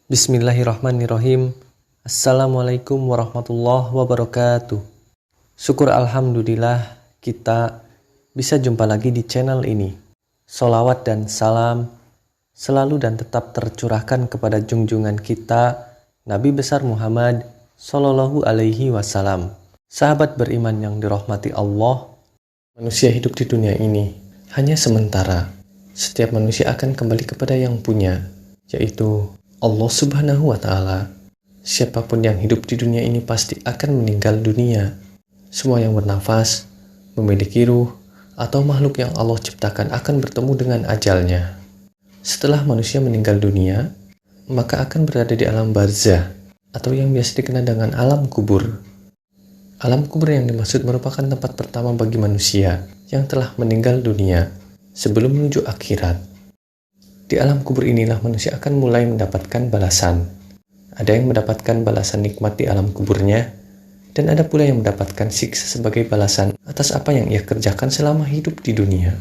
Bismillahirrahmanirrahim. Assalamualaikum warahmatullahi wabarakatuh. Syukur alhamdulillah kita bisa jumpa lagi di channel ini. Sholawat dan salam selalu dan tetap tercurahkan kepada junjungan kita Nabi besar Muhammad Sallallahu Alaihi Wasallam. Sahabat beriman yang dirahmati Allah, manusia hidup di dunia ini hanya sementara. Setiap manusia akan kembali kepada yang punya, yaitu Allah Subhanahu wa Ta'ala. Siapapun yang hidup di dunia ini pasti akan meninggal dunia. Semua yang bernafas, memiliki ruh, atau makhluk yang Allah ciptakan akan bertemu dengan ajalnya. Setelah manusia meninggal dunia, maka akan berada di alam barzah, atau yang biasa dikenal dengan alam kubur. Alam kubur yang dimaksud merupakan tempat pertama bagi manusia yang telah meninggal dunia sebelum menuju akhirat. Di alam kubur inilah manusia akan mulai mendapatkan balasan. Ada yang mendapatkan balasan nikmat di alam kuburnya, dan ada pula yang mendapatkan siksa sebagai balasan atas apa yang ia kerjakan selama hidup di dunia.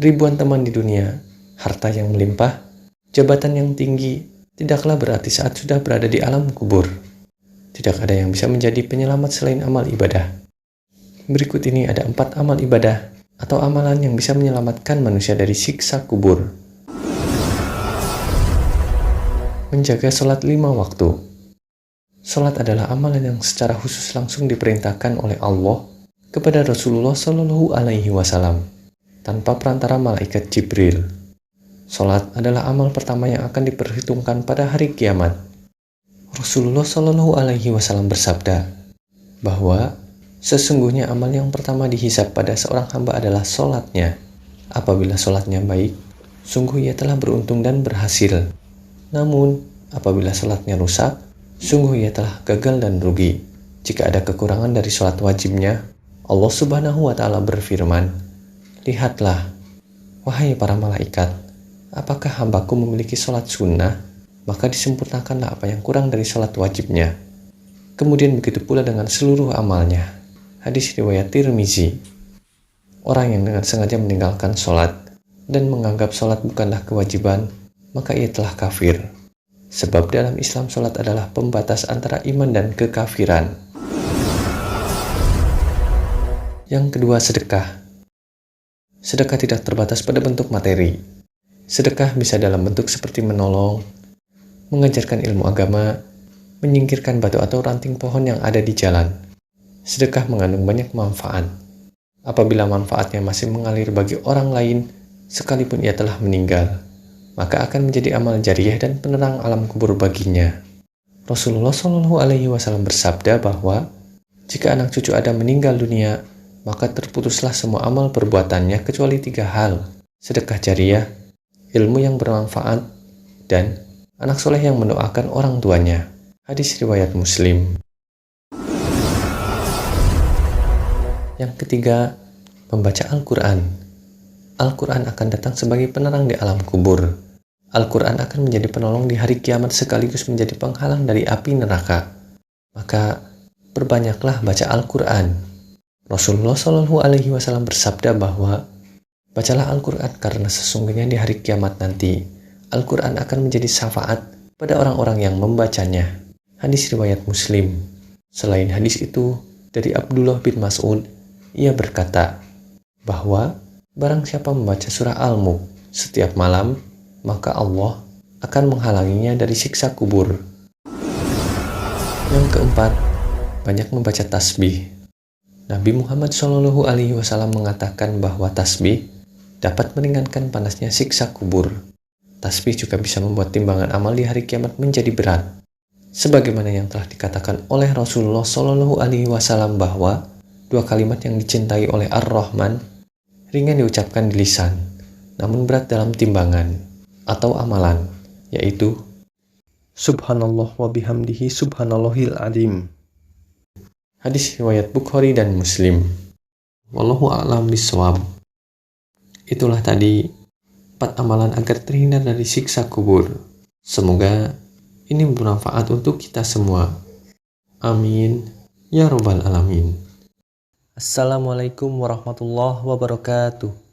Ribuan teman di dunia, harta yang melimpah, jabatan yang tinggi, tidaklah berarti saat sudah berada di alam kubur. Tidak ada yang bisa menjadi penyelamat selain amal ibadah. Berikut ini ada 4 amal ibadah atau amalan yang bisa menyelamatkan manusia dari siksa kubur. Menjaga sholat 5 waktu. Sholat adalah amalan yang secara khusus langsung diperintahkan oleh Allah kepada Rasulullah Shallallahu Alaihi Wasallam tanpa perantara malaikat Jibril. Sholat adalah amal pertama yang akan diperhitungkan pada hari kiamat. Rasulullah Shallallahu Alaihi Wasallam bersabda bahwa sesungguhnya amal yang pertama dihisab pada seorang hamba adalah sholatnya. Apabila sholatnya baik, sungguh ia telah beruntung dan berhasil. Namun, apabila sholatnya rusak, sungguh ia telah gagal dan rugi. Jika ada kekurangan dari sholat wajibnya, Allah Subhanahu wa Ta'ala berfirman, "Lihatlah, wahai para malaikat, apakah hambaku memiliki sholat sunnah? Maka disempurnakanlah apa yang kurang dari sholat wajibnya. Kemudian begitu pula dengan seluruh amalnya." Hadis riwayat Tirmizi. Orang yang dengan sengaja meninggalkan sholat dan menganggap sholat bukanlah kewajiban, maka ia telah kafir. Sebab dalam Islam sholat adalah pembatas antara iman dan kekafiran. Yang kedua, sedekah. Sedekah tidak terbatas pada bentuk materi. Sedekah bisa dalam bentuk seperti menolong, mengajarkan ilmu agama, menyingkirkan batu atau ranting pohon yang ada di jalan. Sedekah mengandung banyak manfaat. Apabila manfaatnya masih mengalir bagi orang lain, sekalipun ia telah meninggal, maka akan menjadi amal jariyah dan penerang alam kubur baginya. Rasulullah Shallallahu Alaihi Wasallam bersabda bahwa jika anak cucu Adam meninggal dunia, maka terputuslah semua amal perbuatannya kecuali 3 hal: sedekah jariyah, ilmu yang bermanfaat, dan anak soleh yang mendoakan orang tuanya. Hadis riwayat Muslim. Yang ketiga, membaca Al-Quran. Al-Quran akan datang sebagai penerang di alam kubur. Al-Quran akan menjadi penolong di hari kiamat sekaligus menjadi penghalang dari api neraka. Maka perbanyaklah baca Al-Quran. Rasulullah Shallallahu Alaihi Wasallam bersabda bahwa bacalah Al-Quran karena sesungguhnya di hari kiamat nanti Al-Quran akan menjadi syafaat pada orang-orang yang membacanya. Hadis riwayat Muslim. Selain hadis itu, dari Abdullah bin Mas'ud, ia berkata bahwa barang siapa membaca surah Al-Mulk setiap malam, maka Allah akan menghalanginya dari siksa kubur. Yang keempat, banyak membaca tasbih. Nabi Muhammad Shallallahu Alaihi Wasallam mengatakan bahwa tasbih dapat meringankan panasnya siksa kubur. Tasbih juga bisa membuat timbangan amal di hari kiamat menjadi berat. Sebagaimana yang telah dikatakan oleh Rasulullah Shallallahu Alaihi Wasallam bahwa 2 kalimat yang dicintai oleh Ar-Rahman ringan diucapkan di lisan, namun berat dalam timbangan atau amalan, yaitu Subhanallah wa bihamdihi subhanallahil azim. Hadis riwayat Bukhari dan Muslim. Wallahu a'lam bishawab. Itulah tadi 4 amalan agar terhindar dari siksa kubur. Semoga ini bermanfaat untuk kita semua. Amin ya rabbal alamin. Assalamualaikum warahmatullahi wabarakatuh.